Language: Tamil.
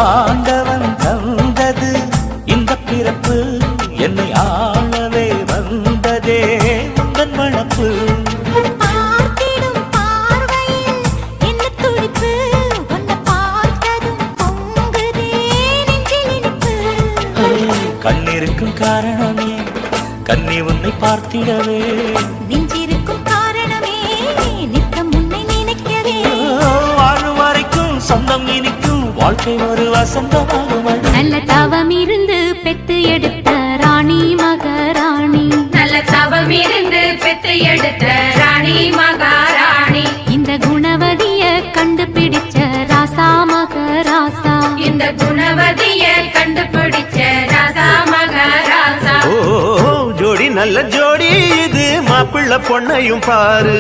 ஆண்டவன் தந்தது இந்த பிறப்பு, என்னை ஆளவே வந்ததே உந்தன் வளப்பு. கண்ணிருக்கும் காரணமே கண்ணி உன்னை பார்த்திடவே, நெஞ்சிருக்கும் காரணமே நித்தம் உன்னை நினைக்கவே. வாழும் வரைக்கும் சொந்தம் இனிக்கும், வாழ்க்கை ஒரு வசந்தமாகும். நல்ல தவம் இருந்து பெத்து எடுத்த ராணி மகாராணி, நல்ல தவம் இருந்து பெத்து எடுத்த ராணி மகாராணி. இந்த குணவதிய கண்டுபிடிச்ச ராசா மகராசா, இந்த குணவதிய கண்டுபிடிச்ச ராசா மகாராசா. ஜோடி நல்ல ஜோடி இது, மாப்பிள்ள பொண்ணையும் பாரு.